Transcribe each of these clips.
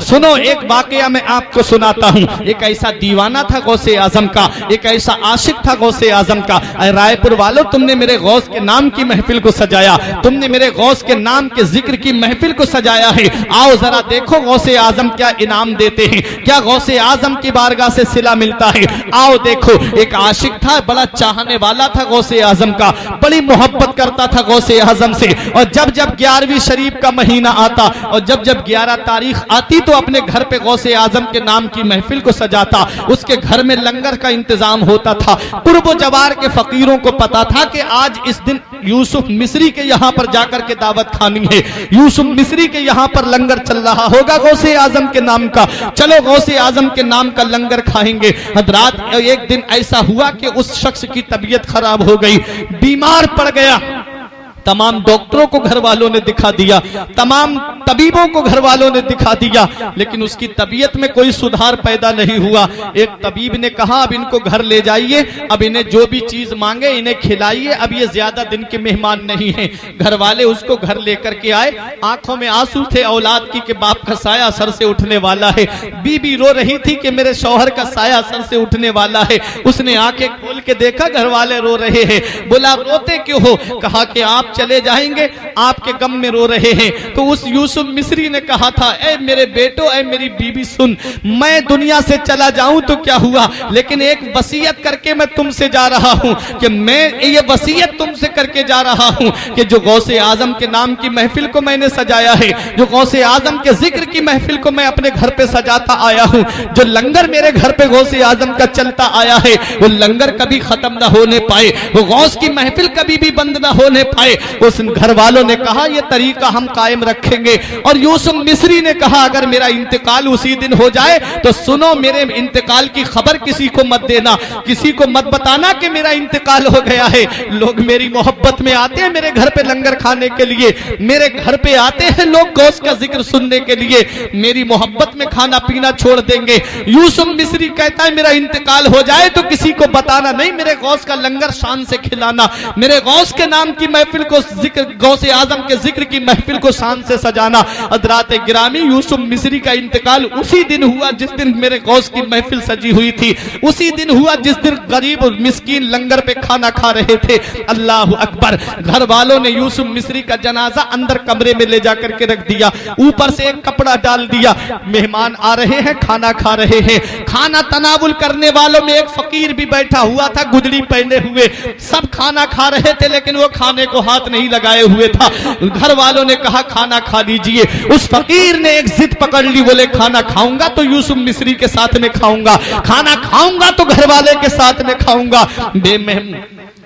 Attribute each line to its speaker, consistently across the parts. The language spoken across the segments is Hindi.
Speaker 1: सुनो एक वाकया मैं आपको सुनाता हूँ। एक ऐसा दीवाना था गौसे आजम का, एक ऐसा आशिक था गौसे आजम का। रायपुर वालों, तुमने मेरे गौस के नाम की महफिल को सजाया, तुमने मेरे गौस के नाम के जिक्र की महफिल को सजाया है। आओ जरा देखो गौसे आजम क्या इनाम देते हैं, क्या गौसे आजम की बारगाह से सिला मिलता है। आओ देखो, एक आशिक था, बड़ा चाहने वाला था गौसे आजम का, बड़ी मोहब्बत करता था गौसे आजम से। और जब जब 11वीं शरीफ का महीना आता और जब जब 11 तारीख आती तो अपने घर पे गौसे आजम के नाम की महफिल को सजाता। उसके घर में लंगर का इंतजाम होता था। कुर्ब जवार के फकीरों को पता था कि आज इस दिन यूसुफ मिस्री के यहाँ पर जाकर के दावत खानी है, यूसुफ मिस्री के यहाँ पर लंगर चल रहा होगा गौसे आजम के नाम का, चलो गौसे आजम के नाम का लंगर खाएंगे। हजरात, एक दिन ऐसा हुआ कि उस शख्स की तबीयत खराब हो गई, बीमार पड़ गया। तमाम डॉक्टरों को घर वालों ने दिखा दिया, तमाम तबीबों को घर वालों ने दिखा दिया, लेकिन उसकी तबीयत में कोई सुधार पैदा नहीं हुआ। एक तबीब ने कहा अब इनको घर ले जाइए, अब इन्हें जो भी चीज मांगे इन्हें खिलाइए, अब ये ज्यादा दिन के मेहमान नहीं हैं। घर वाले उसको घर लेकर के आए, आंखों में आंसू थे औलाद की कि बाप का साया सर से उठने वाला है। बीबी रो रही थी कि मेरे शौहर का साया सर से उठने वाला है। उसने आंखें खोल के देखा, घर वाले रो रहे हैं। बोला रोते क्यों हो? कहा कि आप चले जाएंगे, आपके गम में रो रहे हैं। तो उस यूसुफ मिस्री ने कहा था, ए मेरे बेटो, ए मेरी बीबी सुन, मैं दुनिया से चला जाऊं तो क्या हुआ, लेकिन एक वसीयत करके मैं तुमसे जा रहा हूं कि मैं ये वसीयत तुमसे करके जा रहा हूं कि जो गौसे आजम के नाम की महफिल को मैंने सजाया है, जो गौसे आजम के जिक्र की महफिल को मैं अपने घर पे सजाता आया हूं, जो लंगर मेरे घर पे गौसे आजम का चलता आया है, वो लंगर कभी खत्म ना होने पाए, वो गौस की महफिल कभी भी बंद ना होने पाए। उस घर वालों ने कहा यह तरीका हम कायम रखेंगे। और यूसुफ मिस्री ने कहा अगर मेरा इंतकाल उसी दिन हो जाए तो सुनो, मेरे इंतकाल की खबर किसी को मत देना, किसी को मत बताना कि मेरा इंतकाल हो गया है। लोग मेरी मोहब्बत में आते हैं मेरे घर पे लंगर खाने के लिए, मेरे घर पे आते हैं लोग गौस का जिक्र सुनने के लिए, मेरी मोहब्बत में खाना पीना छोड़ देंगे। यूसुफ मिस्री कहता है मेरा इंतकाल हो जाए तो किसी को बताना नहीं, मेरे गौस का लंगर शान से खिलाना, मेरे गौस के नाम की महफिल को जिक्र, गौसे आजम के जिक्र की महफिल को शान से सजाना। हज़रात गिरामी, यूसुफ मिस्री का इंतकाल उसी दिन हुआ जिस दिन मेरे गौस की महफिल सजी हुई थी, उसी दिन हुआ जिस दिन गरीब और मिस्कीन लंगर पे खाना खा रहे थे। अल्लाह अकबर। घर वालों ने यूसुफ मिस्री का जनाजा अंदर कमरे में ले जाकर के रख दिया, ऊपर से एक कपड़ा डाल दिया। मेहमान आ रहे हैं, खाना खा रहे हैं। खाना तनावुल करने वालों में एक फकीर भी बैठा हुआ था, गुदड़ी पहने हुए। सब खाना खा रहे थे लेकिन वो खाने को हाथ नहीं लगाए हुए था। घर वालों ने कहा खाना खा लीजिए। उस फकीर ने एक जिद पकड़ ली, बोले खाना खाऊंगा तो यूसुफ मिस्री के साथ में खाऊंगा, खाना खाऊंगा तो घर वाले के साथ में खाऊंगा।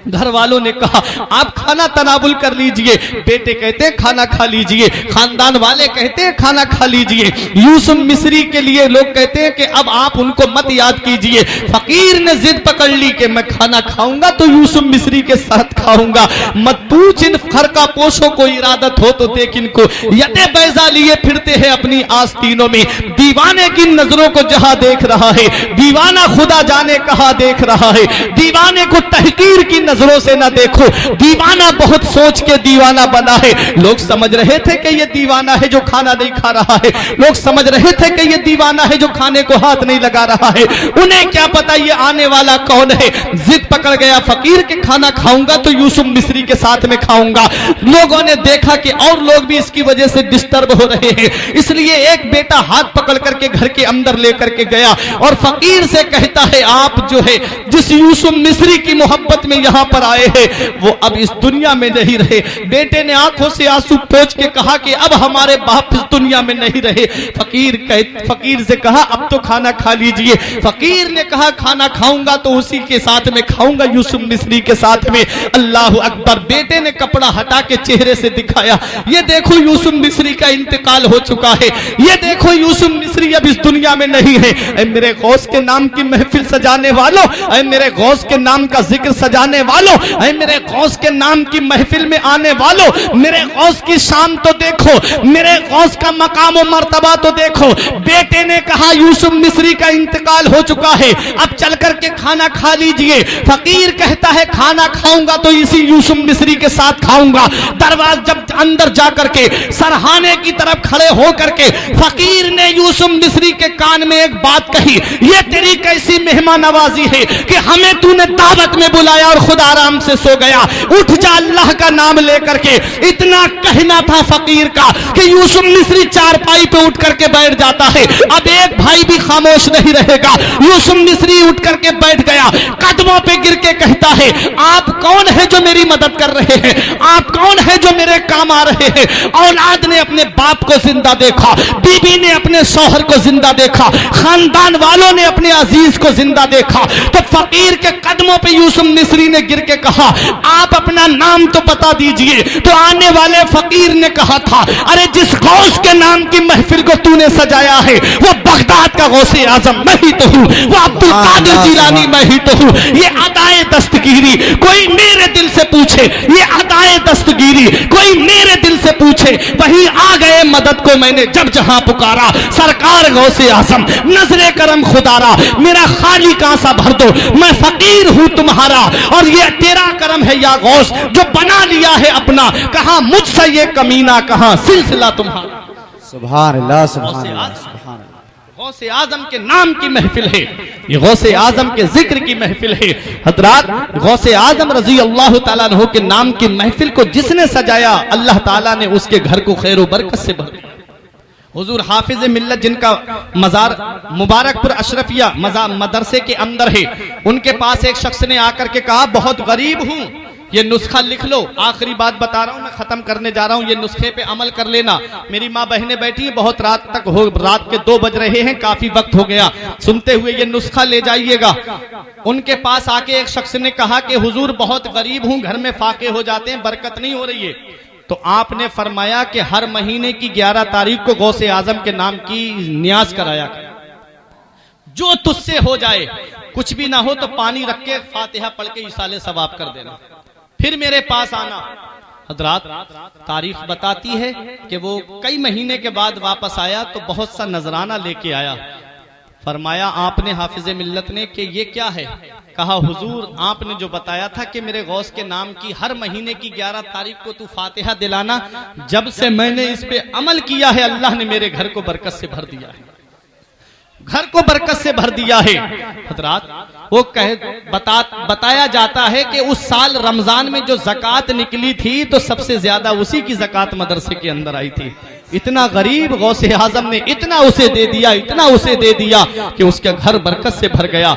Speaker 1: घर वालों ने कहा आप खाना तनावुल कर लीजिए। बेटे कहते हैं खाना खा लीजिए, खानदान वाले कहते हैं खाना खा लीजिए। यूसुफ मिस्री के लिए लोग कहते हैं कि अब आप उनको मत याद कीजिए। फकीर ने जिद पकड़ ली कि मैं खाना खाऊंगा तो यूसुफ मिस्री के साथ खाऊंगा। मत पूछ इन खरका पोशों को इरादत हो तो देख इनको, यते बैजा लिए फिरते हैं अपनी आस्तीनों में। दीवाने की नजरों को जहां देख रहा है, दीवाना खुदा जाने कहां देख रहा है। दीवाने को तहकीर की नजरों से ना देखो, दीवाना बहुत सोच के दीवाना बना है। लोग समझ रहे थे कि ये दीवाना है जो खाना नहीं खा रहा है, लोग समझ रहे थे कि ये दीवाना है जो खाने को हाथ नहीं लगा रहा है। उन्हें क्या पता ये आने वाला कौन है। जिद पकड़ गया फकीर के खाना खाऊंगा तो यूसुफ मिस्री के साथ में खाऊंगा। लोगों ने देखा कि और लोग भी इसकी वजह से डिस्टर्ब हो रहे हैं, इसलिए एक बेटा हाथ पकड़ करके घर के अंदर लेकर के गया और फकीर से कहता है आप जो है जिस यूसुफ मिस्री की मोहब्बत में यहाँ पर आए हैं वो अब इस दुनिया में नहीं रहे। बेटे ने आंखों से आंसू पोंछ के कहा कि अब हमारे बाप इस दुनिया में नहीं रहे। फकीर से कहा अब तो खाना खा लीजिए। फकीर ने कहा खाना खाऊंगा तो उसी के साथ में खाऊंगा, यूसुफ मिस्री के साथ में। अल्लाह अकबर। बेटे ने कपड़ा हटा के चेहरे से दिखाया, ये देखो यूसुफ मिस्री का इंतकाल हो चुका है, ये देखो यूसुफ मिस्री अब इस दुनिया में नहीं है। मेरे गौस के नाम की महफिल सजाने वालों, मेरे गौस के नाम का जिक्र सजाने वालों, वालों, ऐ मेरे गौस के नाम की महफिल में आने वालों, मेरे गौस की शान तो देखो, मेरे गौस का मकाम और मर्तबा तो देखो। बेटे ने कहा यूसुफ मिस्री का इंतकाल हो चुका है, अब चल करके खाना खा लीजिए। फकीर कहता है खाना खाऊंगा तो इसी यूसुफ मिस्री के साथ खाऊंगा। दरवाजा जब अंदर जाकर के सरहाने की तरफ खड़े हो करके फकीर ने यूसुफ मिस्री के कान में एक बात कही, ये तेरी कैसी मेहमान नवाजी है कि हमें तूने दावत में बुलाया और खुद आराम से सो गया। उठ जा अल्लाह का नाम लेकर के। इतना कहना था फकीर का कि यूसुफ मिस्री चारपाई पे उठ करके बैठ जाता है। अब एक भाई भी खामोश नहीं रहेगा। यूसुफ मिस्री उठ करके बैठ गया, कदमों पे गिर के कहता है, आप कौन है जो मेरी मदद कर रहे हैं? आप कौन है जो मेरे काम आ रहे हैं? औलाद ने अपने बाप को जिंदा देखा, बीबी ने अपने शौहर को जिंदा देखा, खानदान वालों ने अपने अजीज को जिंदा देखा। तो फकीर के कदमों पे यूसुफ मिस्री ने गिर के कहा, आप अपना नाम तो बता दीजिए। तो आने वाले फकीर ने कहा था, अरे जिस गौस के नाम की महफिल को तूने सजाया है वो बगदाद का गौसे आजम मैं ही तो हूँ, वो अब्दुल कादिर जिलानी मैं ही तो हूँ। ये अदाए दस्तगीरी कोई मेरे दिल से पूछे, ये अदाए दस्तगीरी कोई मेरे दिल से पूछे, वही आ गए मदद को मैंने जब जहां पुकारा। सरकार गौसे आजम नजरे करम खुदारा, मेरा खाली कांसा भर दो, मैं फकीर हूं तुम्हारा और ये तेरा करम है या गौस जो बना लिया है अपना। कहा मुझसे ये कमीना, कहा सिलसिला तुम्हारा।
Speaker 2: सुभान अल्लाह, सुभान अल्लाह, सुभान अल्लाह।
Speaker 1: गौसे आजम के नाम की महफिल है, ये गौसे आजम के जिक्र की महफिल है। हजरात, गौसे आजम रजी अल्लाह ताला अन्हु के नाम की महफिल को जिसने सजाया अल्लाह ताला ने उसके घर को खैर व बरकत से भर दिया। हुजूर हाफिज मिल्लत जिनका मजार मुबारकपुर अशरफिया मदरसे के अंदर है, उनके पास एक शख्स ने आकर के कहा, बहुत गरीब हूं, ये नुस्खा लिख लो। आखिरी बात बता रहा हूं, मैं खत्म करने जा रहा हूं, ये नुस्खे पे अमल कर लेना। मेरी माँ बहनें बैठी हैं, बहुत रात तक हो, रात के 2 बज रहे हैं, काफी वक्त हो गया, सुनते हुए ये नुस्खा ले जाइएगा। उनके पास आके एक शख्स ने कहा कि हुजूर बहुत गरीब हूं, घर में फाके हो जाते हैं, बरकत नहीं हो रही है। तो आपने फरमाया कि हर महीने की 11 तारीख को गौसे आजम के नाम की न्याज कराया, जो तुझसे हो जाए, कुछ भी ना हो तो पानी रख के फातिहा पढ़ के इसाले सवाब कर देना, फिर मेरे पास आना। हजरात, तारीख बताती है कि वो कई महीने के बाद वापस आया तो बहुत सा नजराना लेके आया। फरमाया आपने हाफिज मिल्लत ने कि ये क्या है? कहा हुजूर आपने जो बताया था कि मेरे गौस के नाम की हर महीने की 11 तारीख को तू फातिहा दिलाना, जब से मैंने इस पे अमल किया है अल्लाह ने मेरे घर को बरकत से भर दिया है, घर को बरकत से भर दिया है। हजरात, वो बताया जाता है कि उस साल रमजान में जो ज़कात निकली थी तो सबसे ज्यादा उसी की ज़कात मदरसे के अंदर आई थी। इतना गरीब गौसे आजम ने इतना उसे दे दिया, इतना उसे दे दिया कि उसका घर बरकत से भर गया।